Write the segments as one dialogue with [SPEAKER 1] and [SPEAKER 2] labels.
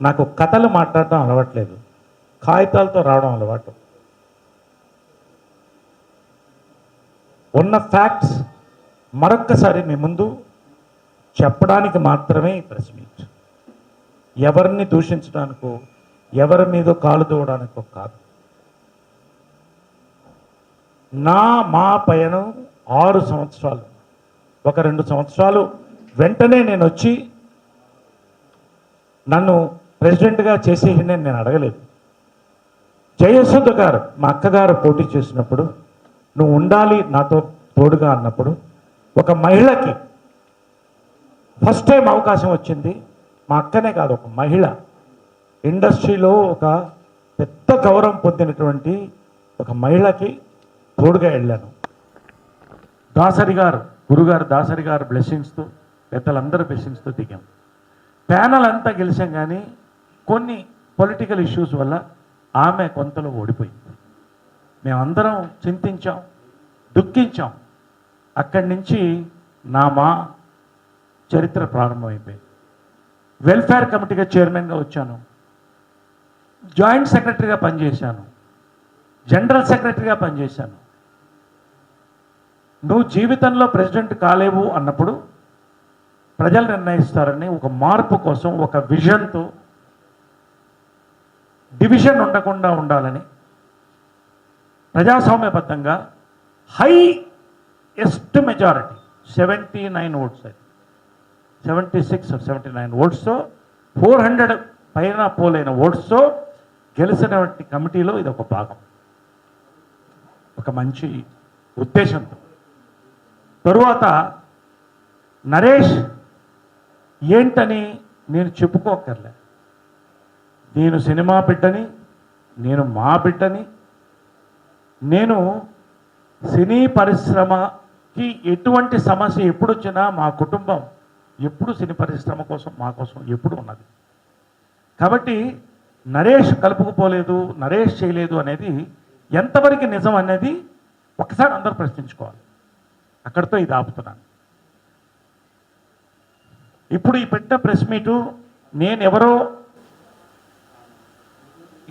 [SPEAKER 1] నాకు కథలు మాట్లాడడం అలవాట్లేదు, కాగితాలతో రావడం అలవాటు. ఉన్న ఫ్యాక్ట్స్ మరొక్కసారి మీ ముందు చెప్పడానికి మాత్రమే ఈ ప్రెస్ మీట్. ఎవరిని దూషించడానికో ఎవరి మీద కాలు దూవడానికో కాదు. మా పయనం 6 సంవత్సరాలు. ఒక 2 సంవత్సరాలు వెంటనే నేను వచ్చి నన్ను ప్రెసిడెంట్గా చేసేయండి నేను అడగలేదు. జయసుధ గారు మా అక్కగారు పోటీ చేసినప్పుడు నువ్వు ఉండాలి నాతో తోడుగా అన్నప్పుడు ఒక మహిళకి ఫస్ట్ టైం అవకాశం వచ్చింది. మా అక్కనే కాదు, ఒక మహిళ ఇండస్ట్రీలో ఒక పెద్ద గౌరవం పొందినటువంటి ఒక మహిళకి తోడుగా వెళ్ళాను. దాసరి గారు, గురుగారు దాసరి గారు బ్లెస్సింగ్స్తో, పెద్దలందరూ బ్లెస్సింగ్స్తో దిగాం. ప్యానల్ అంతా గెలిచాం, కానీ కొన్ని పొలిటికల్ ఇష్యూస్ వల్ల ఆమె కొంతలో ఓడిపోయింది. మేమందరం చింతించాం, దుఃఖించాం. అక్కడి నుంచి మా చరిత్ర ప్రారంభమైపోయింది. వెల్ఫేర్ కమిటీగా చైర్మన్గా వచ్చాను, జాయింట్ సెక్రటరీగా పనిచేశాను, జనరల్ సెక్రటరీగా పనిచేశాను. నువ్వు జీవితంలో ప్రెసిడెంట్ కాలేవు అన్నప్పుడు ప్రజలు నిర్ణయిస్తారని ఒక మార్పు కోసం, ఒక విజన్తో, డివిజన్ ఉండకుండా ఉండాలని ప్రజాస్వామ్యబద్ధంగా హైయెస్ట్ మెజారిటీ 79 ఓట్స్, 76 or 79 ఓట్స్తో 400 పైన పోలైన ఓట్స్తో గెలిచినటువంటి కమిటీలో ఇది ఒక భాగం, ఒక మంచి ఉద్దేశంతో. తరువాత నరేష్ ఏంటని నేను చెప్పుకోకర్లే. నేను సినిమా బిడ్డని, నేను మా బిడ్డని. నేను సినీ పరిశ్రమకి ఎటువంటి సమస్య ఎప్పుడు వచ్చినా మా కుటుంబం ఎప్పుడు సినీ పరిశ్రమ కోసం, మా కోసం ఎప్పుడు ఉన్నది. కాబట్టి నరేష్ కలుపుకుపోలేదు, నరేష్ చేయలేదు అనేది ఎంతవరకు నిజం అనేది ఒకసారి అందరూ ప్రశ్నించుకోవాలి. అక్కడితో ఇది ఆపుతున్నాను. ఇప్పుడు ఈ పెట్టిన ప్రెస్ మీటు నేను ఎవరో,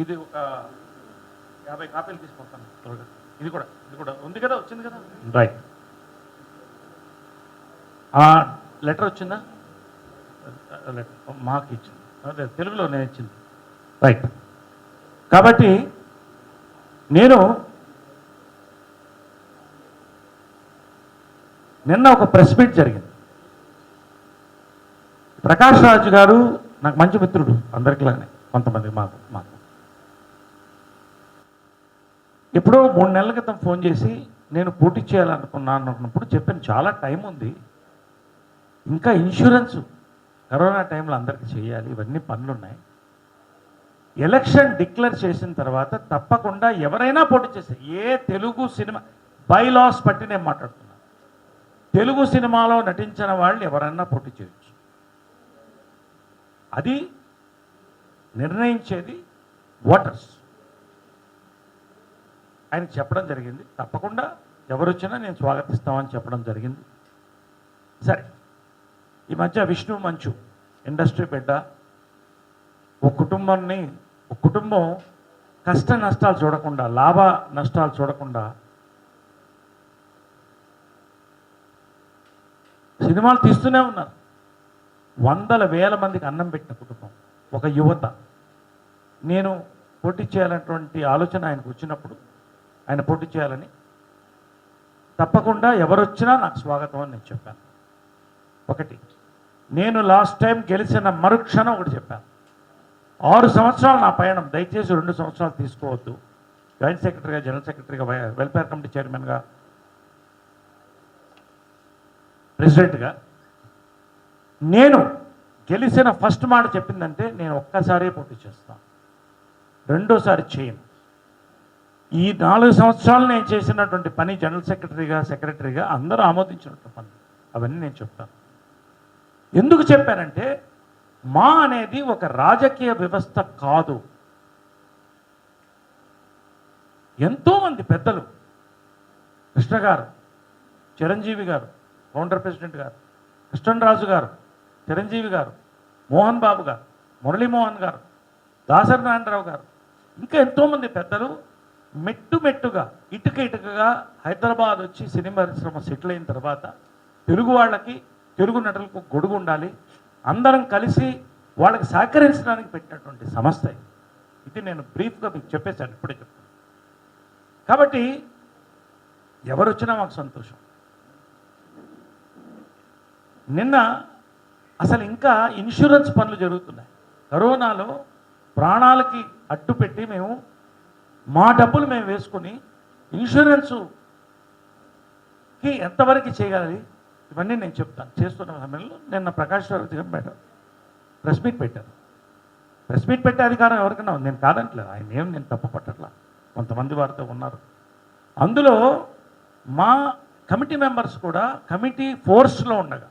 [SPEAKER 1] ఇది ఒక 50 కాపీలు తీసుకుంటాను. ఇది కూడా ఉంది కదా, వచ్చింది కదా, రైట్. లెటర్ వచ్చిందా? మాకు ఇచ్చింది, అదే తెలుగులో నేను ఇచ్చింది, రైట్. కాబట్టి నేను నిన్న ఒక ప్రెస్ మీట్ జరిగింది. ప్రకాష్ రాజ్ గారు నాకు మంచి మిత్రుడు, అందరికిలానే కొంతమంది మాకు ఎప్పుడో 3 నెలల క్రితం ఫోన్ చేసి నేను పోటీ చేయాలనుకున్నాను అన్నప్పుడు చెప్పాను, చాలా టైం ఉంది, ఇంకా ఇన్సూరెన్స్ కరోనా టైంలో అందరికీ చేయాలి, ఇవన్నీ పనులు ఉన్నాయి. ఎలక్షన్ డిక్లేర్ చేసిన తర్వాత తప్పకుండా ఎవరైనా పోటీ చేస్తే, ఏ తెలుగు సినిమా బైలాస్ పట్టి నేను మాట్లాడుతున్నాను, తెలుగు సినిమాలో నటించిన వాళ్ళు ఎవరైనా పోటీ చేయొచ్చు. అది నిర్ణయించేది ఓటర్స్. ఆయన చెప్పడం జరిగింది, తప్పకుండా ఎవరు వచ్చినా నేను స్వాగతిస్తామని చెప్పడం జరిగింది. సరే, ఈ మధ్య విష్ణు మంచు ఇండస్ట్రీ బిడ్డ, ఒక కుటుంబం కష్ట నష్టాలు చూడకుండా, లాభ నష్టాలు చూడకుండా సినిమాలు తీస్తూనే ఉన్నారు. వందల వేల మందికి అన్నం పెట్టిన కుటుంబం, ఒక యువత. నేను పోటీ చేయాలన్నటువంటి ఆలోచన ఆయనకు వచ్చినప్పుడు, ఆయన పోటీ చేయాలని, తప్పకుండా ఎవరు వచ్చినా నాకు స్వాగతం అని నేను చెప్పాను. ఒకటి, నేను లాస్ట్ టైం గెలిచిన మరుక్షణం ఒకటి చెప్పాను, 6 సంవత్సరాలు నా పయనం, దయచేసి 2 సంవత్సరాలు తీసుకోవద్దు. జాయింట్ సెక్రటరీగా, జనరల్ సెక్రటరీగా, వెల్ఫేర్ కమిటీ చైర్మన్గా, ప్రెసిడెంట్గా నేను గెలిచిన ఫస్ట్ మాట చెప్పిందంటే, నేను ఒక్కసారే పోటీ చేస్తాను, రెండోసారి చేయను. ఈ 4 సంవత్సరాలు నేను చేసినటువంటి పని, జనరల్ సెక్రటరీగా అందరూ ఆమోదించినటువంటి పని, అవన్నీ నేను చెప్తాను. ఎందుకు చెప్పానంటే, మా అనేది ఒక రాజకీయ వ్యవస్థ కాదు. ఎంతోమంది పెద్దలు, కృష్ణ గారు, చిరంజీవి గారు, ఫౌండర్ ప్రెసిడెంట్ గారు, కృష్ణరాజు గారు, చిరంజీవి గారు, మోహన్ బాబు గారు, మురళీమోహన్ గారు, దాసరి నారాయణరావు గారు, ఇంకా ఎంతోమంది పెద్దలు మెట్టుగా ఇటుకగా హైదరాబాద్ వచ్చి సినిమా పరిశ్రమ సెటిల్ అయిన తర్వాత తెలుగు వాళ్ళకి, తెలుగు నటులకు గొడుగు ఉండాలి, అందరం కలిసి వాళ్ళకి సహకరించడానికి పెట్టినటువంటి సంస్థ ఇది. నేను బ్రీఫ్గా మీకు చెప్పేశాను, ఇప్పుడే చెప్తాను. కాబట్టి ఎవరు వచ్చినా మాకు సంతోషం. నిన్న అసలు ఇంకా ఇన్సూరెన్స్ పనులు జరుగుతున్నాయి. కరోనాలో ప్రాణాలకి అడ్డు పెట్టి మేము మా డబ్బులు మేము వేసుకొని ఇన్సూరెన్స్కి ఎంతవరకు చేయగలి ఇవన్నీ నేను చెప్తాను. చేస్తున్న సమయంలో నిన్న ప్రకాష్ రావు గారు ప్రెస్ మీట్ పెట్టారు. ప్రెస్ మీట్ పెట్టే అధికారం ఎవరికైనా నేను కాదంటలేదు, ఆయన ఏం నేను తప్పు పట్టట్లా, కొంతమంది వారితో ఉన్నారు. అందులో మా కమిటీ మెంబర్స్ కూడా కమిటీ ఫోర్స్లో ఉండగా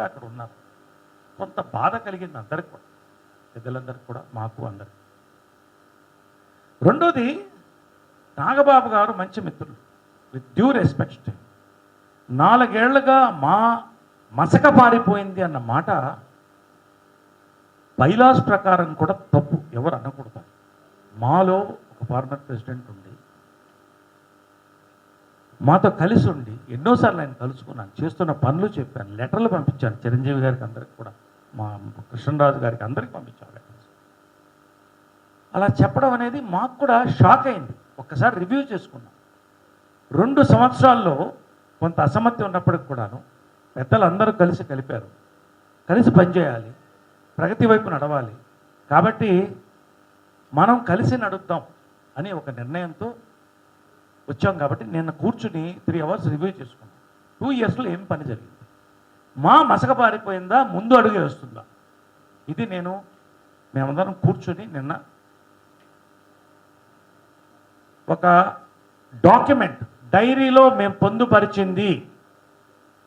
[SPEAKER 1] అక్కడ ఉన్నారు. కొంత బాధ కలిగింది అందరికి కూడా, పెద్దలందరికీ కూడా, మాకు అందరికి. రెండోది, నాగబాబు గారు మంచి మిత్రులు, విత్ డ్యూ రెస్పెక్ట్. 4 ఏళ్లుగా మా మసక పారిపోయింది అన్న మాట బైలాస్ ప్రకారం కూడా తప్పు, ఎవరు అనకూడదు. మాలో ఒక ఫార్మర్ ప్రెసిడెంట్ ఉండి మాతో కలిసి ఉండి ఎన్నోసార్లు ఆయన కలుసుకున్నాను, చేస్తున్న పనులు చెప్పాను, లెటర్లు పంపించాను చిరంజీవి గారికి, అందరికి కూడా, మా కృష్ణరాజు గారికి, అందరికి పంపించాను లెటర్స్. అలా చెప్పడం అనేది మాకు కూడా షాక్ అయింది. ఒక్కసారి రివ్యూ చేసుకున్నాం. 2 సంవత్సరాల్లో కొంత అసమ్మతి ఉన్నప్పటికి కూడాను పెద్దలు అందరూ కలిపారు, కలిసి పనిచేయాలి, ప్రగతి వైపు నడవాలి, కాబట్టి మనం కలిసి నడుద్దాం అని ఒక నిర్ణయంతో వచ్చాం. కాబట్టి నిన్న కూర్చుని 3 అవర్స్ రివ్యూ చేసుకున్నాం. 2 ఇయర్స్లో ఏం పని జరిగింది, మా మసక పారిపోయిందా, ముందు అడుగే వస్తుందా, ఇది మేమందరం కూర్చుని నిన్న ఒక డాక్యుమెంట్, డైరీలో మేము పొందుపరిచింది,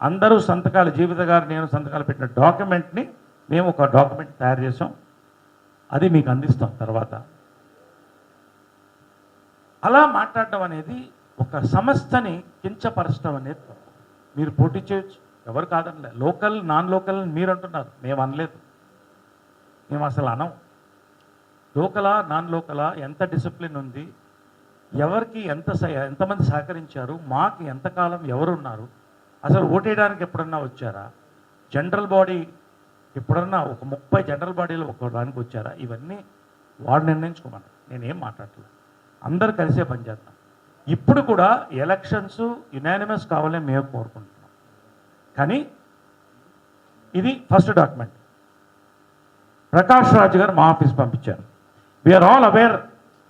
[SPEAKER 1] అందరూ సంతకాలు, జీవిత గారు నేను సంతకాలు పెట్టిన డాక్యుమెంట్ని మేము ఒక డాక్యుమెంట్ తయారు చేసాం. అది మీకు అందిస్తాం తర్వాత. అలా మాట్లాడడం అనేది, ఒక సంస్థని కించపరచడం అనేది తప్పు. మీరు పోటీ చేయొచ్చు, ఎవరు కాదనలే, లోకల్ నాన్ లోకల్ మీరు అంటున్నారు, మేము అనలేదు, మేము అసలు అనం. లోకలా నాన్ లోకలా, ఎంత డిసిప్లిన్ ఉంది, ఎవరికి ఎంతమంది సహకరించారు, మాకు ఎంతకాలం ఎవరున్నారు, అసలు ఓటేయడానికి ఎప్పుడన్నా వచ్చారా, జనరల్ బాడీ ఎప్పుడన్నా ఒక 30 జనరల్ బాడీలో ఒక దానికి వచ్చారా, ఇవన్నీ వాడు నిర్ణయించుకోమన్నారు. నేనేం మాట్లాడలేదు, అందరు కలిసే పనిచేస్తాం. ఇప్పుడు కూడా ఎలక్షన్స్ యునానిమస్ కావాలని మేము కోరుకుంటున్నాం. కానీ ఇది ఫస్ట్ డాక్యుమెంట్ ప్రకాష్ రాజ్ గారు మా ఆఫీస్ పంపించారు. We are all aware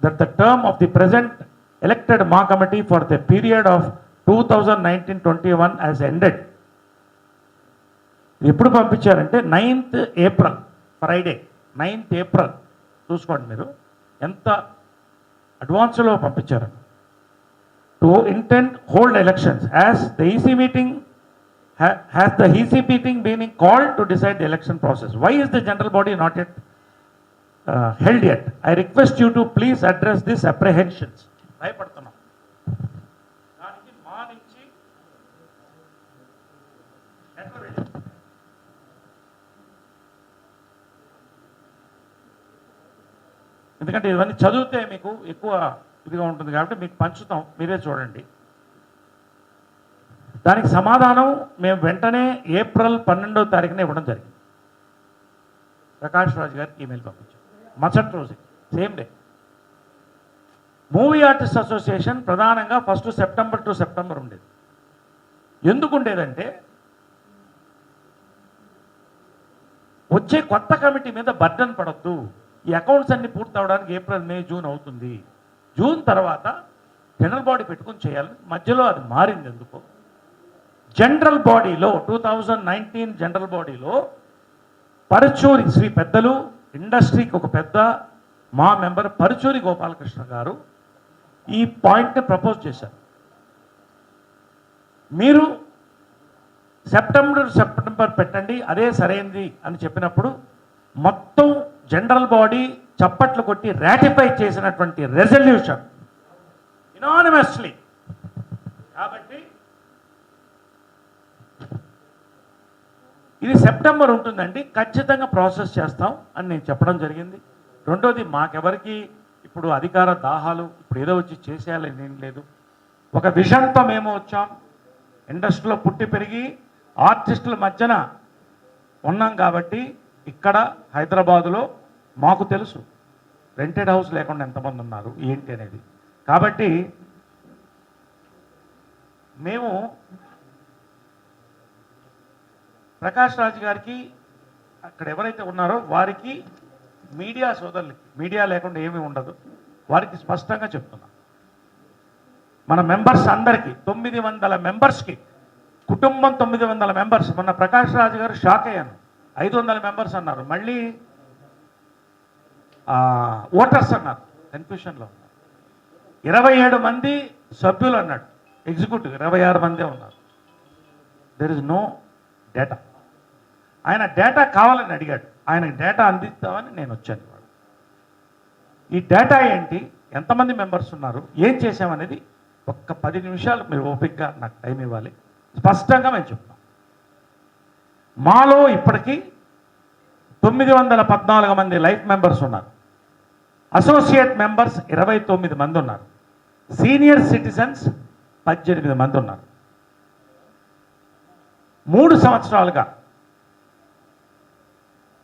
[SPEAKER 1] that the term of the present elected మా committee for the period of 2019-21 has ended. ఎప్పుడు పంపించారంటే 9th April, Friday 9th April. చూసుకోండి మీరు ఎంత అడ్వాన్స్లో పంపించారు. To intent hold elections as the EC meeting has the EC meeting being called to decide the election process. Why is the general body not at held yet? I request you to please address this apprehensions. భయపడుతున్నాం దానికి మా నుంచి ఎందుకంటే ఇవన్నీ చదివితే మీకు ఎక్కువ ఇదిగా ఉంటుంది కాబట్టి మీకు పంచుతాం, మీరే చూడండి. దానికి సమాధానం మేము వెంటనే ఏప్రిల్ 12వ తారీఖున ఇవ్వడం జరిగింది. ప్రకాష్ రాజ్ గారికి ఈమెయిల్ పంపించాం మరుసటి రోజు, same day. Movie artist association ప్రధానంగా 1 సెప్టెంబర్ టు సెప్టెంబర్ ఉండేది. ఎందుకు ఉండేదంటే వచ్చే కొత్త కమిటీ మీద బర్డన్ పడద్దు, ఈ అకౌంట్స్ అన్ని పూర్తి అవడానికి ఏప్రిల్, మే, జూన్ అవుతుంది. జూన్ తర్వాత జనరల్ బాడీ పెట్టుకుని చేయాలి. మధ్యలో అది మారింది ఎందుకో. జనరల్ బాడీలో 2019 జనరల్ బాడీలో పరుచూరి శ్రీ పెద్దలు, ఇండస్ట్రీకి ఒక పెద్ద మా మెంబర్ పరుచూరి గోపాలకృష్ణ గారు ఈ పాయింట్ని ప్రపోజ్ చేశారు. మీరు సెప్టెంబర్ పెట్టండి, అదే సరైనది అని చెప్పినప్పుడు మొత్తం జనరల్ బాడీ చప్పట్లు కొట్టి రాటిఫై చేసినటువంటి రెజల్యూషన్ యునానిమస్లీ. కాబట్టి ఇది సెప్టెంబర్ ఉంటుందండి, ఖచ్చితంగా ప్రాసెస్ చేస్తాం అని నేను చెప్పడం జరిగింది. రెండోది, మాకెవరికి ఇప్పుడు అధికార దాహాలు ఇప్పుడు ఏదో వచ్చి చేసేయాలని ఏం లేదు. ఒక విజన్తో మేము వచ్చాం. ఇండస్ట్రీలో పుట్టి పెరిగి ఆర్టిస్టుల మధ్యన ఉన్నాం కాబట్టి ఇక్కడ హైదరాబాదులో మాకు తెలుసు రెంటెడ్ హౌస్ లేకుండా ఎంతమంది ఉన్నారు ఏంటి అనేది. కాబట్టి మేము ప్రకాష్ రాజ్ గారికి అక్కడ ఎవరైతే ఉన్నారో వారికి, మీడియా సోదరులకి, మీడియా లేకుండా ఏమీ ఉండదు, వారికి స్పష్టంగా చెప్తున్నాం. మన మెంబర్స్ అందరికీ 900 మెంబర్స్కి, కుటుంబం 900 మెంబర్స్. మొన్న ప్రకాష్ రాజ్ గారు షాక్ అయ్యాను, 500 మెంబర్స్ అన్నారు, మళ్ళీ ఓటర్స్ అన్నారు, కన్ఫ్యూషన్లో ఉన్నారు. 27 మంది సభ్యులు అన్నాడు, ఎగ్జిక్యూటివ్ 26 మందే ఉన్నారు. There is no data. ఆయన డేటా కావాలని అడిగాడు, ఆయనకు డేటా అందిస్తామని నేను వచ్చాను. ఈ డేటా ఏంటి, ఎంతమంది మెంబర్స్ ఉన్నారు, ఏం చేసామనేది ఒక్క 10 నిమిషాలు మీరు ఓపికగా నాకు టైం ఇవ్వాలి. స్పష్టంగా మేము చెప్తాం. మాలో ఇప్పటికీ 914 మంది లైఫ్ మెంబర్స్ ఉన్నారు. అసోసియేట్ మెంబర్స్ 29 మంది ఉన్నారు. సీనియర్ సిటిజన్స్ 18 మంది ఉన్నారు. 3 సంవత్సరాలుగా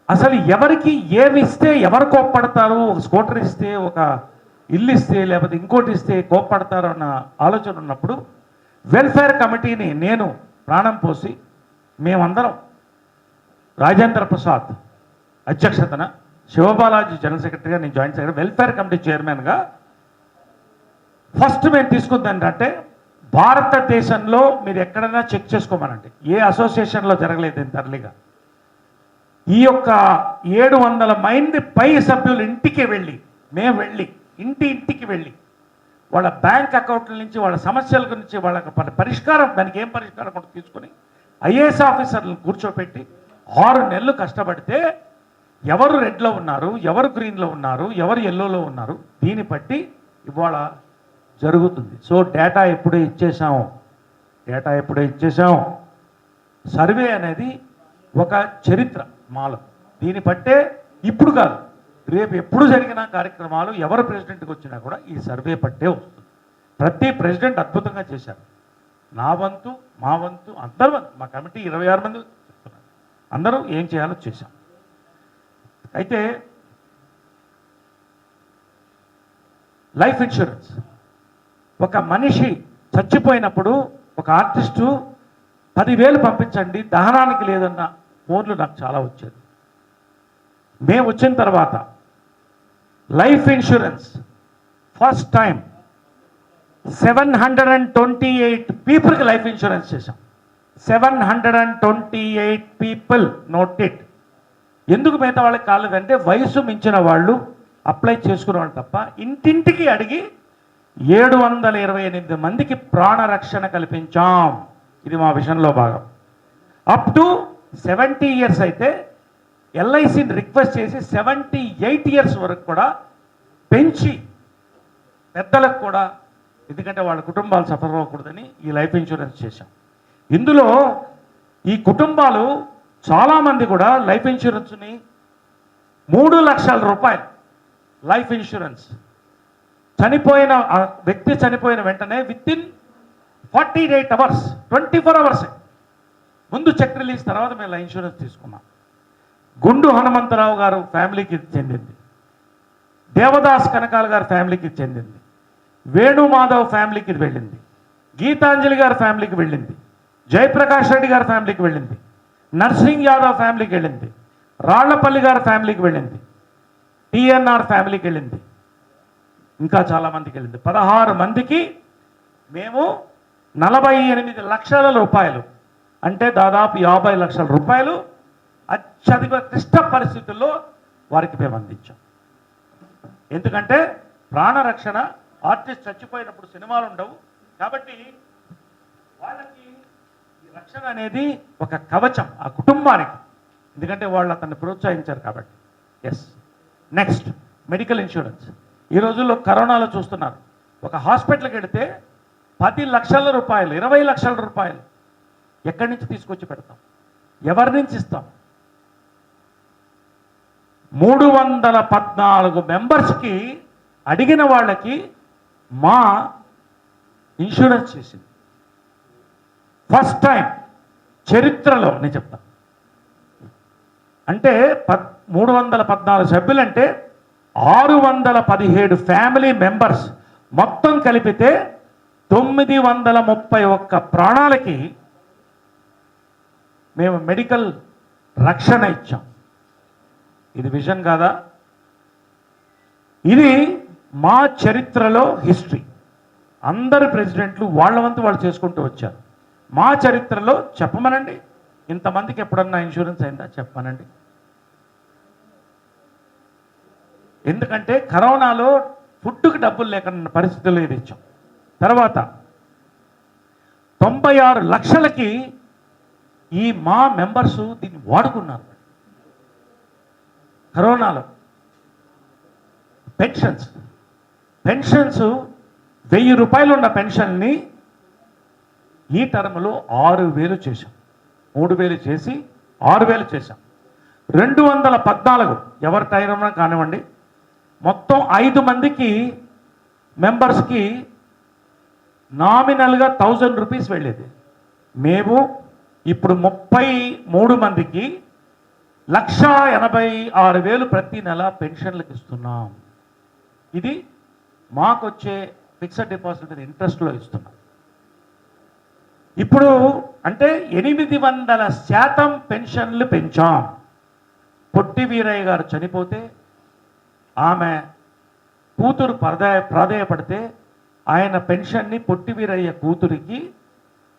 [SPEAKER 1] అసలు ఎవరికి ఏమి ఇస్తే ఎవరు కోప్పడతారు, ఒక స్కూటర్ ఇస్తే, ఒక ఇల్లు ఇస్తే, లేకపోతే ఇంకోటి ఇస్తే కోప్పడతారు అన్న ఆలోచన ఉన్నప్పుడు వెల్ఫేర్ కమిటీని నేను ప్రాణం పోసి మేమందరం రాజేంద్ర ప్రసాద్ అధ్యక్షతన, శివబాలాజీ జనరల్ సెక్రటరీగా, నేను జాయింట్ సెక్రటరీ, వెల్ఫేర్ కమిటీ చైర్మన్గా ఫస్ట్ మేము తీసుకుంది ఏంటంటే, భారతదేశంలో మీరు ఎక్కడైనా చెక్ చేసుకోమనండి, ఏ అసోసియేషన్లో జరగలేదు ఇంత అర్లీగా. ఈ యొక్క 700 మంది పై సభ్యులు ఇంటికి వెళ్ళి, మేము వెళ్ళి ఇంటికి వెళ్ళి వాళ్ళ బ్యాంక్ అకౌంట్ల నుంచి, వాళ్ళ సమస్యల గురించి, వాళ్ళ పరిష్కారం, దానికి ఏం పరిష్కారం కూడా తీసుకొని ఐఏఎస్ ఆఫీసర్లను కూర్చోపెట్టి 6 నెలలు కష్టపడితే ఎవరు రెడ్లో ఉన్నారు, ఎవరు గ్రీన్లో ఉన్నారు, ఎవరు ఎల్లోలో ఉన్నారు, దీన్ని బట్టి ఇవాళ జరుగుతుంది. సో డేటా ఎప్పుడే ఇచ్చేసాం. సర్వే అనేది ఒక చరిత్ర మాలో. దీన్ని బట్టే ఇప్పుడు కాదు, రేపు ఎప్పుడు జరిగిన కార్యక్రమాలు ఎవరు ప్రెసిడెంట్కి వచ్చినా కూడా ఈ సర్వే పట్టే వస్తుంది. ప్రతి ప్రెసిడెంట్ అద్భుతంగా చేశారు. నా వంతు, మా వంతు, అందరి వంతు, మా కమిటీ 26 మంది చెప్తున్నారు, అందరూ ఏం చేయాలో చేశాం. అయితే లైఫ్ ఇన్సూరెన్స్, ఒక మనిషి చచ్చిపోయినప్పుడు ఒక ఆర్టిస్టు 10,000 పంపించండి దహనానికి లేదన్న ఫోన్లు నాకు చాలా వచ్చేది. మేము వచ్చిన తర్వాత లైఫ్ ఇన్సూరెన్స్ ఫస్ట్ టైం 728 పీపుల్కి లైఫ్ ఇన్సూరెన్స్ చేశాం. 728 పీపుల్, నోట్ ఇట్. ఎందుకు మిగతా వాళ్ళకి కాలేదంటే వయసు మించిన వాళ్ళు అప్లై చేసుకునే వాళ్ళు తప్ప, ఇంటింటికి అడిగి 728 మందికి ప్రాణరక్షణ కల్పించాం. ఇది మా విషయంలో భాగం. అప్ టు 70 ఇయర్స్ అయితే ఎల్ఐసిని రిక్వెస్ట్ చేసి 78 ఇయర్స్ వరకు కూడా పెంచి పెద్దలకు కూడా, ఎందుకంటే వాళ్ళ కుటుంబాలు సఫర్ అవ్వకూడదని ఈ లైఫ్ ఇన్సూరెన్స్ చేశాం. ఇందులో ఈ కుటుంబాలు చాలామంది కూడా లైఫ్ ఇన్సూరెన్స్ని 3 లక్షల రూపాయలు లైఫ్ ఇన్సూరెన్స్ చనిపోయిన వ్యక్తి చనిపోయిన వెంటనే వితిన్ 48 అవర్స్, 24 అవర్స్ ముందు చెక్ రిలీజ్, తర్వాత మేము ఇన్సూరెన్స్ తీసుకున్నాం. గుండు హనుమంతరావు గారు ఫ్యామిలీకి చెందింది, దేవదాస్ కనకాల గారి ఫ్యామిలీకి చెందింది, వేణుమాధవ్ ఫ్యామిలీకి వెళ్ళింది, గీతాంజలి గారి ఫ్యామిలీకి వెళ్ళింది, జయప్రకాష్ రెడ్డి గారి ఫ్యామిలీకి వెళ్ళింది, నర్సింగ్ యాదవ్ ఫ్యామిలీకి వెళ్ళింది, రాళ్లపల్లి గారి ఫ్యామిలీకి వెళ్ళింది, టిఎన్ఆర్ ఫ్యామిలీకి వెళ్ళింది, ఇంకా చాలామందికి వెళ్ళింది. 16 మందికి మేము 48 లక్షల రూపాయలు, అంటే దాదాపు 50 లక్షల రూపాయలు అత్యధిక క్లిష్ట పరిస్థితుల్లో వారికి మేము అందించాం. ఎందుకంటే ప్రాణరక్షణ, ఆర్టిస్ట్ చచ్చిపోయినప్పుడు సినిమాలు ఉండవు కాబట్టి వాళ్ళకి ఈ రక్షణ అనేది ఒక కవచం ఆ కుటుంబానికి, ఎందుకంటే వాళ్ళు అతన్ని ప్రోత్సహించారు కాబట్టి. Yes, next medical insurance. ఈ రోజుల్లో కరోనాలో చూస్తున్నారు, ఒక హాస్పిటల్కి వెళితే 10 లక్షల రూపాయలు, 20 లక్షల రూపాయలు ఎక్కడి నుంచి తీసుకొచ్చి పెడతాం? ఎవరి నుంచి ఇస్తాం? 314 మెంబర్స్కి అడిగిన వాళ్ళకి మా ఇన్సూరెన్స్ చేసింది. ఫస్ట్ టైం చరిత్రలో నేను చెప్తా. అంటే 314 సభ్యులంటే 617 ఫ్యామిలీ మెంబర్స్ మొత్తం కలిపితే 931 ప్రాణాలకి మేము మెడికల్ రక్షణ ఇచ్చాం. ఇది విజన్ కాదా? ఇది మా చరిత్రలో హిస్టరీ. అందరు ప్రెసిడెంట్లు వాళ్ళ వంతు వాళ్ళు చేసుకుంటూ వచ్చారు. మా చరిత్రలో చెప్పమనండి, ఇంతమందికి ఎప్పుడన్నా ఇన్సూరెన్స్ అయిందా చెప్పమనండి. ఎందుకంటే కరోనాలో ఫుడ్కి డబ్బులు లేకుండా పరిస్థితుల్లో ఇది ఇచ్చాం. తర్వాత 96 లక్షలకి ఈ మా మెంబర్స్ దీన్ని వాడుకున్నారు. కరోనాలో పెన్షన్స్ 1000 రూపాయలు ఉన్న పెన్షన్ని ఈ టర్మ్లో 6000 చేశాం. 3000 చేసి 6000 చేశాం. 214 ఎవరి టైం కానివ్వండి, మొత్తం 5 మందికి మెంబర్స్కి నామినల్గా 1000 రూపీస్ వెళ్ళేది. మేము ఇప్పుడు 33 మందికి 1,86,000 ప్రతి నెల పెన్షన్లకు ఇస్తున్నాం. ఇది మాకొచ్చే ఫిక్స్డ్ డిపాజిట్ మీద ఇంట్రెస్ట్లో ఇస్తున్నాం. ఇప్పుడు అంటే 800% పెన్షన్లు పెంచాం. పొట్టి వీరయ్య గారు చనిపోతే ఆమె కూతురు ప్రాధేయపడితే ఆయన పెన్షన్ని పొట్టి వీరయ్య కూతురికి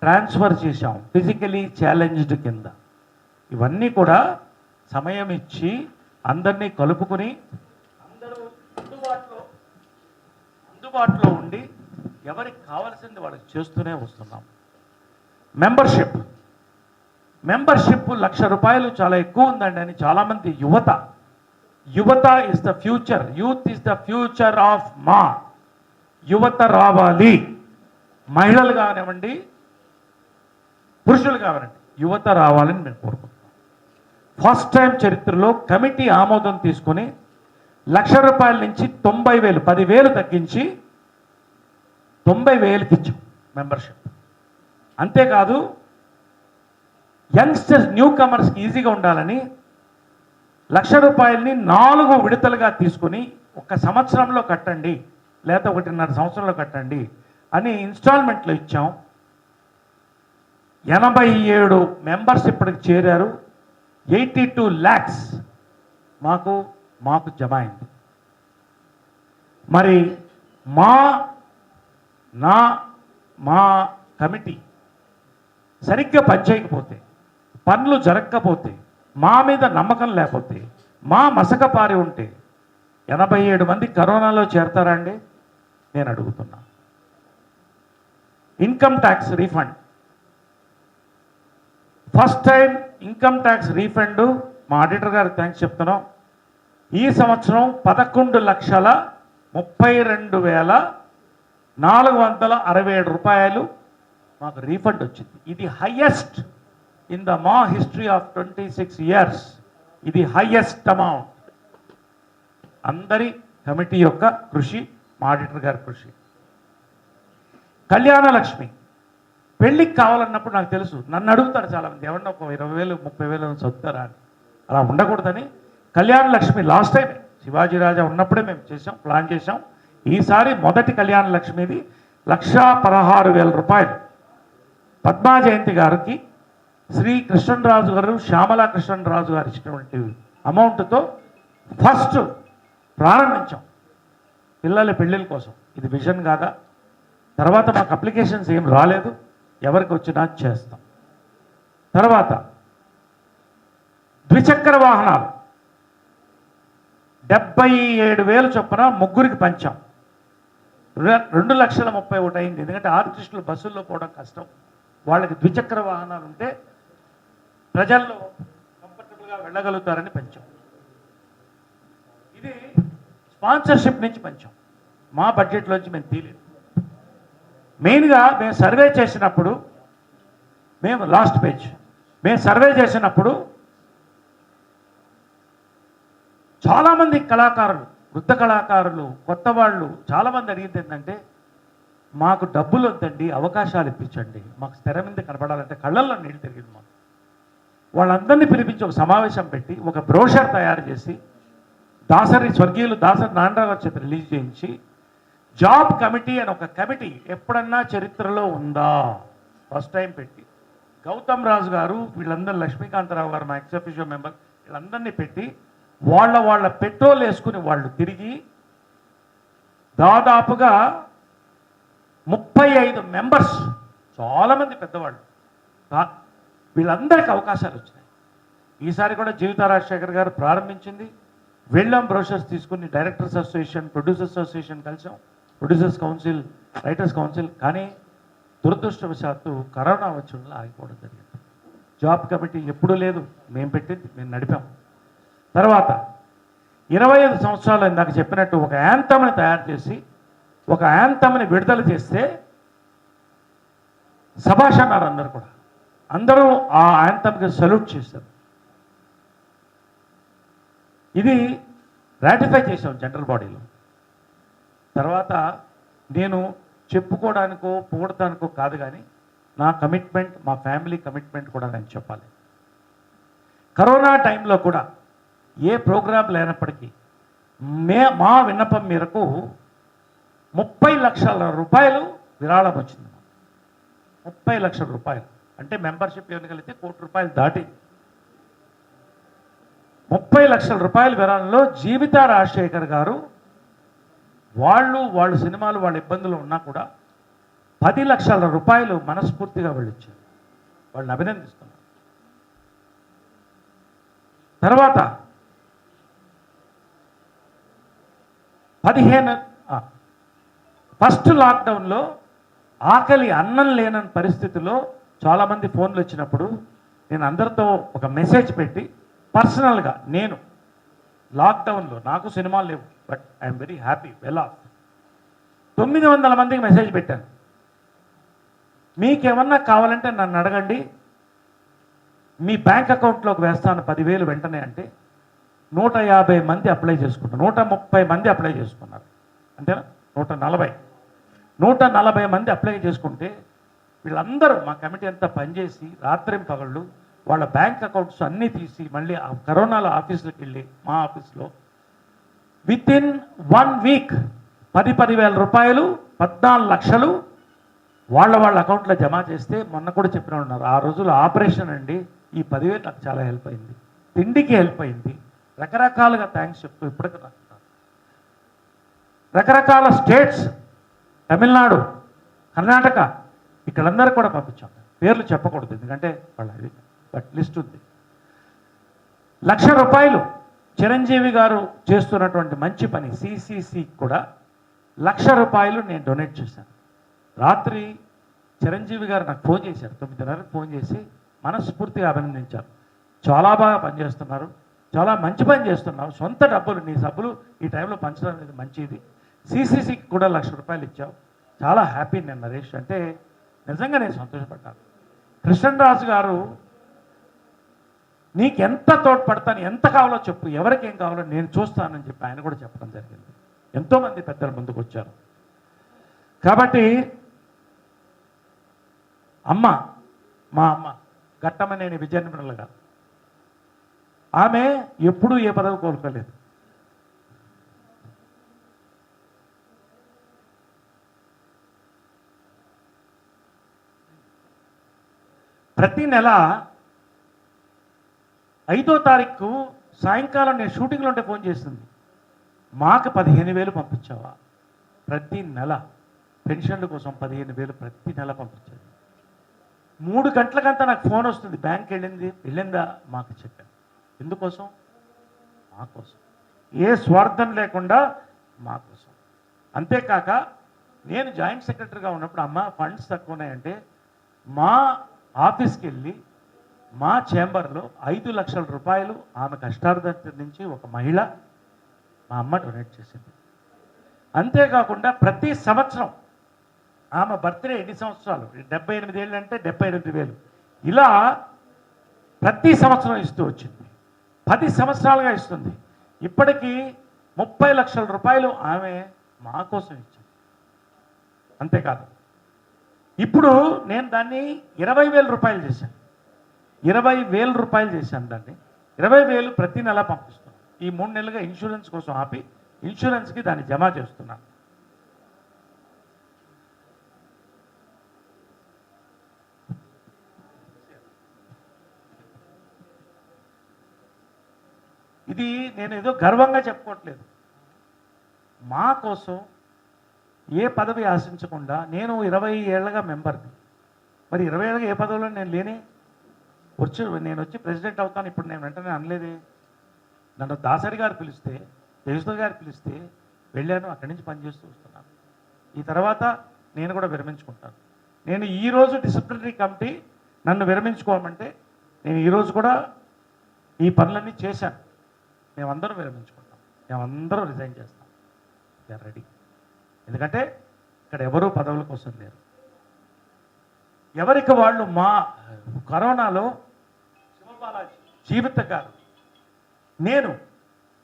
[SPEAKER 1] ట్రాన్స్ఫర్ చేశాం ఫిజికలీ ఛాలెంజ్డ్ కింద. ఇవన్నీ కూడా సమయం ఇచ్చి అందరినీ కలుపుకుని అందరూ అందుబాటులో ఉండి ఎవరికి కావాల్సింది వాళ్ళకి చేస్తూనే వస్తున్నాం. మెంబర్షిప్ 1,00,000 రూపాయలు చాలా ఎక్కువ ఉందండి అని చాలామంది యువత is the future, youth is the future of మా. యువత రావాలి, మహిళలు కానివ్వండి, పురుషులు కానివ్వండి, యువత రావాలని నేను కోరుకుంటున్నాను. ఫస్ట్ టైం చరిత్రలో కమిటీ ఆమోదం తీసుకొని 1,00,000 రూపాయల నుంచి 90,000 10,000 తగ్గించి 90,000కి ఇచ్చాం మెంబర్షిప్. అంతేకాదు యంగ్స్టర్స్ న్యూ కమర్స్కి ఈజీగా ఉండాలని 1,00,000 రూపాయలని 4 విడతలుగా తీసుకుని 1 సంవత్సరంలో కట్టండి లేదా 1.5 సంవత్సరంలో కట్టండి అని ఇన్స్టాల్మెంట్లో ఇచ్చాం. 87 మెంబర్స్ ఇప్పటికి చేరారు. 82 lakhs మాకు జమ అయింది. మరి మా కమిటీ సరిగ్గా పనిచేయకపోతే, పనులు జరగకపోతే, మా మీద నమ్మకం లేకపోతే, మా మసకపారి ఉంటే 87 మంది కరోనాలో చేరతారా అండి? నేను అడుగుతున్నా. Income tax refund, first time income tax refund మా ఆడిటర్ గారికి థ్యాంక్స్ చెప్తున్నాం. ఈ సంవత్సరం 11,32,467 రూపాయలు మాకు రీఫండ్ వచ్చింది. ఇది హైయెస్ట్ ఇన్ ద మా హిస్టరీ ఆఫ్ 26 years. ఇది హైయెస్ట్ అమౌంట్. అందరి కమిటీ యొక్క కృషి, మా ఆడిటర్ గారి కృషి. కళ్యాణ లక్ష్మి పెళ్ళికి కావాలన్నప్పుడు నాకు తెలుసు, నన్ను అడుగుతారు చాలామంది, ఎవరన్నా ఒక 20,000 30,000 చదువుతారా అని. అలా ఉండకూడదని కళ్యాణ లక్ష్మి లాస్ట్ టైం శివాజీ రాజా ఉన్నప్పుడే మేము చేసాం, ప్లాన్ చేసాం. ఈసారి మొదటి కళ్యాణ లక్ష్మిది 1,16,000 రూపాయలు పద్మా జయంతి గారికి శ్రీ కృష్ణరాజు గారు, శ్యామలా కృష్ణరాజు గారు ఇచ్చినటువంటి అమౌంట్తో ఫస్ట్ ప్రారంభించాం పిల్లల పెళ్ళిళ్ళ కోసం. ఇది విజన్ కాదా? తర్వాత మాకు అప్లికేషన్స్ ఏం రాలేదు, ఎవరికి వచ్చినా చేస్తాం. తర్వాత ద్విచక్ర వాహనాలు 77,000 చొప్పున ముగ్గురికి పంచాం. 2,31,000 అయింది. ఎందుకంటే ఆర్టిస్టులు బస్సుల్లో పోవడం కష్టం, వాళ్ళకి ద్విచక్ర వాహనాలు ఉంటే ప్రజల్లో కంఫర్టబుల్గా వెళ్ళగలుగుతారని పంచాం. ఇది స్పాన్సర్షిప్ నుంచి పంచాం, మా బడ్జెట్లోంచి మేము తీయలేదు. మెయిన్గా మేము సర్వే చేసినప్పుడు మేము లాస్ట్ పేజ్ మేము సర్వే చేసినప్పుడు చాలామంది కళాకారులు, వృద్ధ కళాకారులు, కొత్త వాళ్ళు చాలామంది అడిగింది ఏంటంటే, మాకు డబ్బులు వద్దండి, అవకాశాలు ఇప్పించండి, మాకు స్థిర మీద కనపడాలంటే కళ్ళల్లో నీళ్ళు తిరిగింది మాకు. వాళ్ళందరినీ పిలిపించి ఒక సమావేశం పెట్టి ఒక బ్రోషర్ తయారు చేసి స్వర్గీయులు దాసరి నారాయణరావు చేత రిలీజ్ చేయించి జాబ్ కమిటీ అని ఒక కమిటీ ఎప్పుడన్నా చరిత్రలో ఉందా ఫస్ట్ టైం పెట్టి గౌతమ్ రాజు గారు వీళ్ళందరూ, లక్ష్మీకాంతరావు గారు మా ఎక్స్-అఫీషియో మెంబర్, వీళ్ళందరినీ పెట్టి వాళ్ళ పెట్రోల్ వేసుకుని వాళ్ళు తిరిగి దాదాపుగా 35 మెంబర్స్, చాలామంది పెద్దవాళ్ళు, వీళ్ళందరికీ అవకాశాలు వచ్చినాయి. ఈసారి కూడా జీవిత రాజశేఖర్ గారు ప్రారంభించింది. వెళ్ళాం, బ్రోషర్స్ తీసుకుని డైరెక్టర్స్ అసోసియేషన్, ప్రొడ్యూసర్స్ అసోసియేషన్ కలిసాం, ప్రొడ్యూసర్స్ కౌన్సిల్, రైటర్స్ కౌన్సిల్. కానీ దురదృష్టవశాత్తు కరోనా వచ్చి ఆగిపోవడం జరిగింది. జాబ్ కమిటీ ఎప్పుడూ లేదు, మేము పెట్టింది, మేము నడిపాం. తర్వాత 25 సంవత్సరాలు ఇందాక చెప్పినట్టు ఒక యాంథమ్ని తయారు చేసి ఒక యాంథమ్ని విడుదల చేస్తే శభాష్ అన్నారు అందరూ కూడా. అందరూ ఆ యాంథమ్కి సల్యూట్ చేశారు. ఇది రాటిఫై చేశాం జనరల్ బాడీలో. తర్వాత నేను చెప్పుకోవడానికో పొగడటానికో కాదు, కానీ నా కమిట్మెంట్, మా ఫ్యామిలీ కమిట్మెంట్ కూడా నేను చెప్పాలి. కరోనా టైంలో కూడా ఏ ప్రోగ్రాం లేనప్పటికీ మా విన్నపం మేరకు 30 లక్షల రూపాయలు విరాళం వచ్చింది. 30 లక్షల రూపాయలు అంటే మెంబర్షిప్ ఎన్నికలైతే ₹1 కోటి దాటి 30 లక్షల రూపాయల విరాళంలో జీవిత రాజశేఖర్ గారు వాళ్ళు సినిమాలు వాళ్ళ ఇబ్బందులు ఉన్నా కూడా 10 లక్షల రూపాయలు మనస్ఫూర్తిగా వాళ్ళు ఇచ్చారు. వాళ్ళని అభినందిస్తున్నారు. తర్వాత 15 ఫస్ట్ లాక్డౌన్లో ఆకలి అన్నం లేనని పరిస్థితిలో చాలామంది ఫోన్లు వచ్చినప్పుడు నేను అందరితో ఒక మెసేజ్ పెట్టి పర్సనల్గా, నేను లాక్డౌన్లో నాకు సినిమాలు లేవు, but I'm very happy, well of, 900 మందికి మెసేజ్ పెట్టాను. మీకేమన్నా కావాలంటే నన్ను అడగండి, మీ బ్యాంక్ అకౌంట్లోకి వేస్తాను 10,000 వెంటనే అంటే 150 మంది అప్లై చేసుకున్నారు. 130 మంది అప్లై చేసుకున్నారు. అంతేనా? 140 మంది అప్లై చేసుకుంటే వీళ్ళందరూ మా కమిటీ అంతా పనిచేసి రాత్రి పగళ్ళు వాళ్ళ బ్యాంక్ అకౌంట్స్ అన్నీ తీసి మళ్ళీ ఆ కరోనాలో ఆఫీసులకు వెళ్ళి మా ఆఫీస్లో వితిన్ 1 వీక్ 10,000 రూపాయలు 14 లక్షలు వాళ్ళ అకౌంట్లో జమ చేస్తే, మొన్న కూడా చెప్పిన ఉన్నారు, ఆ రోజులు ఆపరేషన్ అండి, ఈ 10,000 నాకు చాలా హెల్ప్ అయింది, తిండికి హెల్ప్ అయింది, రకరకాలుగా థ్యాంక్స్ చెప్తూ ఇప్పటికీ రకరకాల స్టేట్స్, తమిళనాడు, కర్ణాటక, ఇక్కడందరూ కూడా పంపించాం. పేర్లు చెప్పకూడదు ఎందుకంటే వాళ్ళ బట్ లిస్ట్ ఉంది. ₹1,00,000 చిరంజీవి గారు చేస్తున్నటువంటి మంచి పని సిసిసి కూడా ₹1,00,000 నేను డొనేట్ చేశాను. రాత్రి చిరంజీవి గారు నాకు ఫోన్ చేశారు, 9:30కి ఫోన్ చేసి మనస్ఫూర్తిగా అభినందించారు. చాలా బాగా పనిచేస్తున్నారు, చాలా మంచి పని చేస్తున్నావు, సొంత డబ్బులు నీ సబ్బులు ఈ టైంలో పంచడం అనేది మంచిది, సిసిసికి కూడా ₹1,00,000 ఇచ్చావు, చాలా హ్యాపీ నేను నరేష్ అంటే. నిజంగా నేను సంతోషపడ్డాను. కృష్ణరాజు గారు నీకు ఎంత తోడ్పడతాను, ఎంత కావాలో చెప్పు, ఎవరికి ఏం కావాలో నేను చూస్తానని చెప్పి ఆయన కూడా చెప్పడం జరిగింది. ఎంతోమంది పెద్దలు ముందుకు వచ్చారు. కాబట్టి మా అమ్మ ఘట్టమనేని విజయనిర్మల గారు, ఆమె ఎప్పుడూ ఏ పదవి కోరుకోలేదు. ప్రతి నెల 5వ తారీఖు సాయంకాలం నేను షూటింగ్లో ఉంటే ఫోన్ చేస్తుంది, మాకు 15,000 పంపించావా? ప్రతి నెల పెన్షన్ల కోసం 15,000 ప్రతి నెల పంపించారు. 3 గంటలకంతా నాకు ఫోన్ వస్తుంది, బ్యాంక్ వెళ్ళిందా మాకు చెప్పాను. ఎందుకోసం? మా కోసం, ఏ స్వార్థం లేకుండా మా కోసం. అంతేకాక నేను జాయింట్ సెక్రటరీగా ఉన్నప్పుడు అమ్మ ఫండ్స్ తక్కువ ఉన్నాయంటే మా ఆఫీస్కి వెళ్ళి మా చేంబర్లో 5 లక్షల రూపాయలు ఆమె కష్టార్జితం నుంచి ఒక మహిళ మా అమ్మ డొనేట్ చేసింది. అంతేకాకుండా ప్రతి సంవత్సరం ఆమె బర్త్డే ఎన్ని సంవత్సరాలు, 78 ఏళ్ళు అంటే 78,000, ఇలా ప్రతి సంవత్సరం ఇస్తూ వచ్చింది. 10 సంవత్సరాలుగా ఇస్తుంది. ఇప్పటికీ 30 లక్షల రూపాయలు ఆమె మా కోసం ఇచ్చింది. అంతేకాదు, ఇప్పుడు నేను దాన్ని 20,000 రూపాయలు చేశాను. 20,000 రూపాయలు చేశాను దాన్ని. 20,000 ప్రతి నెల పంపిస్తున్నాను. ఈ 3 నెలలుగా ఇన్సూరెన్స్ కోసం ఆపి ఇన్సూరెన్స్కి దాన్ని జమ చేస్తున్నాను. ఇది నేను ఏదో గర్వంగా చెప్పుకోవట్లేదు. మా కోసం ఏ పదవి ఆశించకుండా, నేను 20 ఏళ్ళగా మెంబర్ని. మరి 20 ఏళ్ళగా ఏ పదవిలో నేను లేనే. నేను వచ్చి ప్రెసిడెంట్ అవుతాను ఇప్పుడు నేను వెంటనే అనలేదే. నన్ను దాసరి గారు పిలిస్తే, జగదీశ్వర్ గారు పిలిస్తే వెళ్ళాను, అక్కడి నుంచి పనిచేస్తూ వస్తున్నాను. ఈ తర్వాత నేను కూడా విరమించుకుంటాను. నేను ఈరోజు డిసిప్లినరీ కమిటీ నన్ను విరమించుకోమంటే నేను ఈరోజు కూడా ఈ పనులన్నీ చేశాను. మేమందరం విరమించుకుంటాం, మేమందరం రిజైన్ చేస్తాం. We are ready. ఎందుకంటే ఇక్కడ ఎవరూ పదవుల కోసం లేరు. ఎవరికి వాళ్ళు. మా కరోనాలో శివబాలాజీ జీవిత గారు, నేను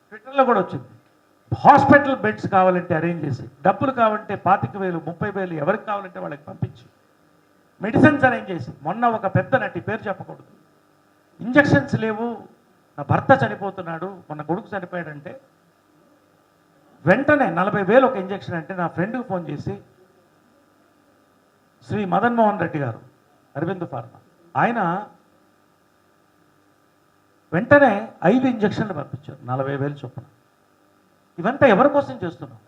[SPEAKER 1] ట్విట్టర్లో కూడా వచ్చింది, హాస్పిటల్ బెడ్స్ కావాలంటే అరేంజ్ చేసి, డబ్బులు కావాలంటే 25,000 30,000 ఎవరికి కావాలంటే వాళ్ళకి పంపించి, మెడిసిన్స్ అరేంజ్ చేసి, మొన్న ఒక పెద్ద నటి, పేరు చెప్పకూడదు, ఇంజక్షన్స్ లేవు, నా భర్త చనిపోతున్నాడు, మొన్న కొడుకు చనిపోయాడంటే వెంటనే 40,000 ఒక ఇంజక్షన్ అంటే నా ఫ్రెండ్కి ఫోన్ చేసి, శ్రీ మదన్ మోహన్ రెడ్డి గారు, అరవింద్ ఫార్మా, ఆయన వెంటనే 5 ఇంజక్షన్లు పంపించారు 40,000 చొప్పున. ఇవంతా ఎవరి కోసం చేస్తున్నాం?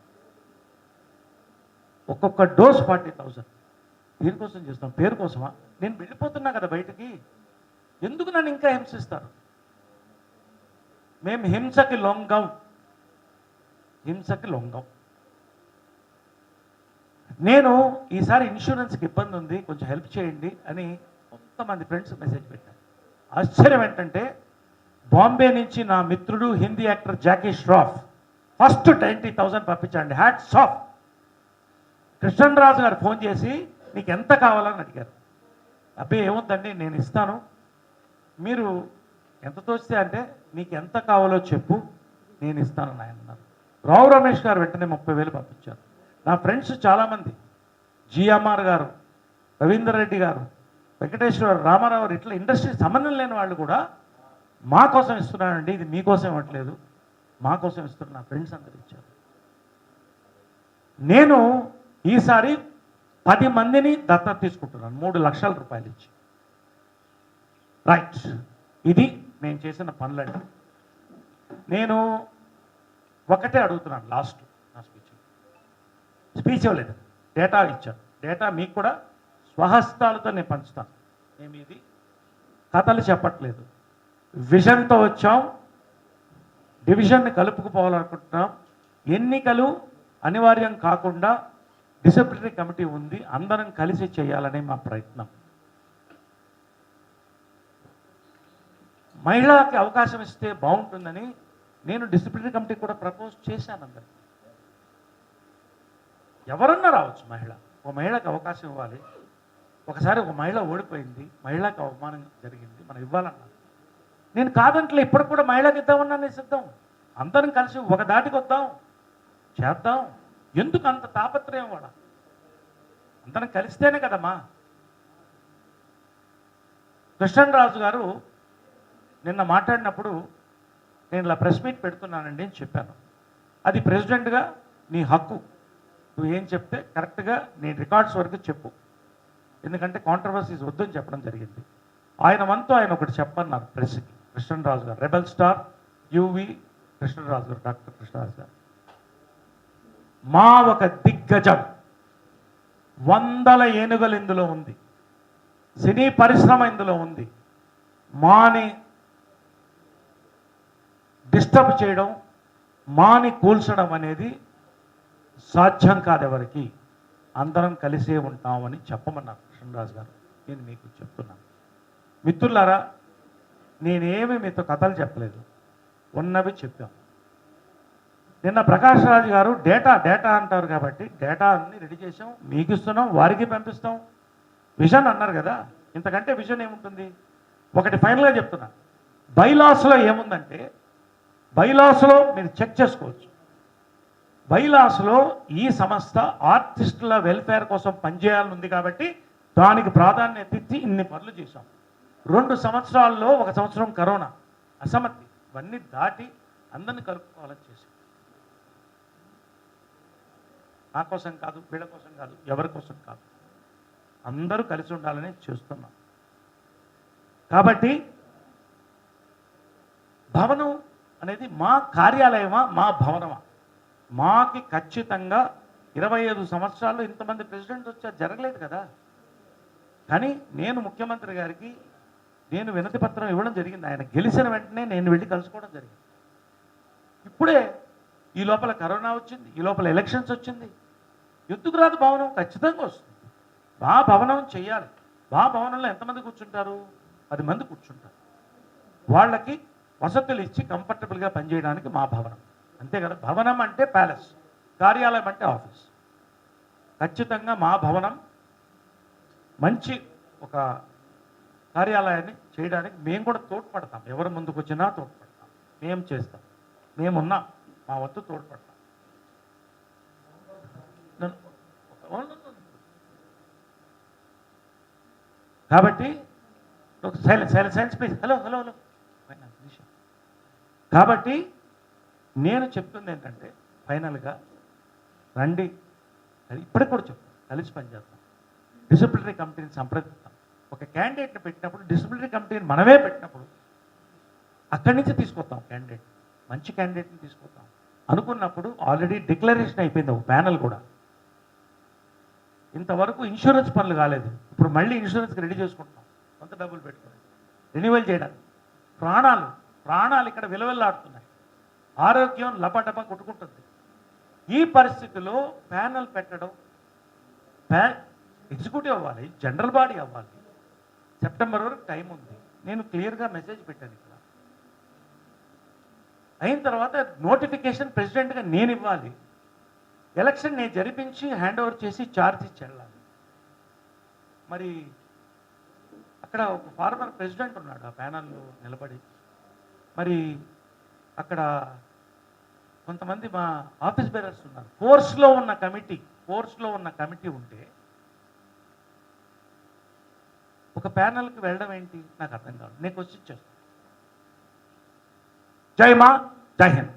[SPEAKER 1] ఒక్కొక్క డోస్ 40,000. దీనికోసం చేస్తాం, పేరు కోసమా? నేను వెళ్ళిపోతున్నా కదా బయటికి, ఎందుకు నన్ను ఇంకా హింసిస్తారు? మేము హింసకి లొంగం, హింసకి లొంగం. నేను ఈసారి ఇన్సూరెన్స్కి ఇబ్బంది ఉంది, కొంచెం హెల్ప్ చేయండి అని కొంతమంది ఫ్రెండ్స్ మెసేజ్ పెట్టారు. ఆశ్చర్యం ఏంటంటే, బాంబే నుంచి నా మిత్రుడు హిందీ యాక్టర్ జాకీ ష్రాఫ్ ఫస్ట్ 20,000 పంపించండి, హ్యాట్స్ ఆఫ్. కృష్ణరాజు గారు ఫోన్ చేసి నీకు ఎంత కావాలని అడిగారు. అబ్బే ఏముందండి నేను ఇస్తాను, మీరు ఎంత తోస్తే అంటే నీకు ఎంత కావాలో చెప్పు నేను ఇస్తాను ఆయన అన్నారు. రావు రమేష్ గారు వెంటనే 30,000 పంపించారు. నా ఫ్రెండ్స్ చాలామంది, జిఎంఆర్ గారు, రవీందర్ రెడ్డి గారు, వెంకటేశ్వర రామారావు గారు, ఇట్లా ఇండస్ట్రీ సంబంధం లేని వాళ్ళు కూడా మా కోసం ఇస్తున్నానండి, ఇది మీకోసం ఇవ్వట్లేదు, మా కోసం ఇస్తున్న నా ఫ్రెండ్స్ అందరు ఇచ్చారు. నేను ఈసారి 10 మందిని దత్తత తీసుకుంటున్నాను 3 లక్షల రూపాయలు ఇచ్చి. రైట్, ఇది నేను చేసిన పనులండి. నేను ఒకటే అడుగుతున్నాను, లాస్ట్ నా స్పీచ్ ఇవ్వలేదు, డేటా ఇచ్చాను. డేటా మీకు కూడా స్వహస్తాలతో నేను పంచుతాను. మేము ఇది కథలు చెప్పట్లేదు, విజన్తో వచ్చాం, డివిజన్ని కలుపుకుపోవాలనుకుంటున్నాం. ఎన్నికలు అనివార్యం కాకుండా డిసిప్లినరీ కమిటీ ఉంది, అందరం కలిసి చేయాలనే మా ప్రయత్నం. మహిళకి అవకాశం ఇస్తే బాగుంటుందని నేను డిసిప్లినరీ కమిటీ కూడా ప్రపోజ్ చేశాను. అందరికి ఎవరన్నా రావచ్చు, ఒక మహిళకు అవకాశం ఇవ్వాలి. ఒకసారి ఒక మహిళ ఓడిపోయింది, మహిళకు అవమానం జరిగింది, మనం ఇవ్వాలన్నా నేను కాదంటలే. ఇప్పుడు కూడా మహిళకి ఇద్దామన్నా నేను సిద్ధం. అందరం కలిసి ఒక దాటికి వద్దాం, చేద్దాం. ఎందుకు అంత తాపత్రయం? వాడ అందరం కలిస్తేనే కదమ్మా. కృష్ణరాజు గారు నిన్న మాట్లాడినప్పుడు నేను ఇలా ప్రెస్ మీట్ పెడుతున్నానండి అని చెప్పాను. అది ప్రెసిడెంట్గా నీ హక్కు, నువ్వు ఏం చెప్తే కరెక్ట్గా నేను రికార్డ్స్ వరకు చెప్పు, ఎందుకంటే కాంట్రవర్సీస్ వద్దని చెప్పడం జరిగింది. ఆయన వంతు ఆయన ఒకటి చెప్పన్నారు ప్రెస్కి. కృష్ణరాజు గారు, రెబల్ స్టార్ యువి కృష్ణరాజు గారు, డాక్టర్ కృష్ణరాజు గారు, మా ఒక దిగ్గజం, 100 ఏనుగులు ఇందులో ఉంది, సినీ పరిశ్రమ ఇందులో ఉంది. మాని డిస్టర్బ్ చేయడం, మాని కూల్చడం అనేది సాధ్యం కాదు ఎవరికి. అందరం కలిసే ఉంటామని చెప్పమన్నారు కృష్ణరాజు గారు. నేను మీకు చెప్తున్నాను మిత్రులారా, నేనేమి మీతో కథలు చెప్పలేదు, ఉన్నవి చెప్పాం. నిన్న ప్రకాష్ రాజు గారు డేటా అంటారు కాబట్టి డేటా అన్ని రెడీ చేసాం, మీకు ఇస్తున్నాం, వారికి పంపిస్తాం. విజన్ అన్నారు కదా, ఇంతకంటే విజన్ ఏముంటుంది? ఒకటి ఫైనల్గా చెప్తున్నా, బైలాస్లో ఏముందంటే, బైలాస్లో మీరు చెక్ చేసుకోవచ్చు. బైలాస్లో ఈ సంస్థ ఆర్టిస్టుల వెల్ఫేర్ కోసం పనిచేయాలని ఉంది కాబట్టి దానికి ప్రాధాన్యత ఇచ్చి ఇన్ని పనులు చేశాం. 2 సంవత్సరాల్లో 1 సంవత్సరం కరోనా అసమర్థి ఇవన్నీ దాటి అందరిని కలుపుకోవాలని చేశాం. నా కోసం కాదు, వీళ్ళ కోసం కాదు, ఎవరి కోసం కాదు, అందరూ కలిసి ఉండాలని చేస్తున్నాం. కాబట్టి భవనం అనేది మా కార్యాలయమా, మా భవనమా? మాకి ఖచ్చితంగా 25 సంవత్సరాల్లో ఇంతమంది ప్రెసిడెంట్ వచ్చారు, జరగలేదు కదా. కానీ నేను ముఖ్యమంత్రి గారికి నేను వినతి పత్రం ఇవ్వడం జరిగింది. ఆయన గెలిచిన వెంటనే నేను వెళ్ళి కలుసుకోవడం జరిగింది. ఇప్పుడే ఈ లోపల కరోనా వచ్చింది, ఈ లోపల ఎలక్షన్స్ వచ్చింది. ఎందుకు రాదు భవనం? ఖచ్చితంగా వస్తుంది. మా భవనం చెయ్యాలి. మా భవనంలో ఎంతమంది కూర్చుంటారు? 10 మంది కూర్చుంటారు. వాళ్ళకి వసతులు ఇచ్చి కంఫర్టబుల్గా పనిచేయడానికి మా భవనం, అంతే కదా. భవనం అంటే ప్యాలెస్, కార్యాలయం అంటే ఆఫీస్. ఖచ్చితంగా మా భవనం మంచి ఒక కార్యాలయాన్ని చేయడానికి మేము కూడా తోడ్పడతాం. ఎవరు ముందుకు వచ్చినా తోడ్పడతాం, మేము చేస్తాం, మేమున్నాం, మా వద్ద తోడ్పడతాం. కాబట్టి silence please. Hello hello hello. కాబట్టి నేను చెప్తుంది ఏంటంటే, ఫైనల్గా రండి, ఇప్పటికి కూడా చెప్తాను, కలిసి పనిచేస్తాం. డిసిప్లినరీ కమిటీని సంప్రదిస్తాం. ఒక క్యాండిడేట్ని పెట్టినప్పుడు, డిసిప్లినరీ కమిటీని మనమే పెట్టినప్పుడు అక్కడి నుంచి తీసుకొస్తాం క్యాండిడేట్, మంచి క్యాండిడేట్ని తీసుకొస్తాం అనుకున్నప్పుడు ఆల్రెడీ డిక్లరేషన్ అయిపోయింది ఒక ప్యానల్ కూడా. ఇంతవరకు ఇన్సూరెన్స్ పనులు కాలేదు, ఇప్పుడు మళ్ళీ ఇన్సూరెన్స్కి రెడీ చేసుకుంటున్నాం, కొంత డబ్బులు పెట్టుకొని రెన్యువల్ చేయడానికి. ప్రాణాలు ఇక్కడ విలువెల్లాడుతున్నాయి, ఆరోగ్యం లపటప కొట్టుకుంటుంది. ఈ పరిస్థితిలో ప్యానల్ పెట్టడం, ఎగ్జిక్యూటివ్ అవ్వాలి, జనరల్ బాడీ అవ్వాలి. సెప్టెంబర్ వరకు టైం ఉంది. నేను క్లియర్గా మెసేజ్ పెట్టాను ఇక్కడ. అయిన తర్వాత నోటిఫికేషన్ ప్రెసిడెంట్గా నేను ఇవ్వాలి, ఎలక్షన్ నేను జరిపించి హ్యాండ్ ఓవర్ చేసి ఛార్జ్ ఇచ్చి వెళ్ళాలి. మరి అక్కడ ఒక ఫార్మర్ ప్రెసిడెంట్ ఉన్నాడు ఆ ప్యానల్లో నిలబడి. మరి అక్కడ కొంతమంది మా ఆఫీస్ బేరర్స్ ఉన్నారు. ఫోర్స్లో ఉన్న కమిటీ ఉంటే ఒక ప్యానల్కి వెళ్ళడం ఏంటి నాకు అర్థం కాదు. నేను క్వశ్చన్ చేస్తాను. జై మా, జై హింద్.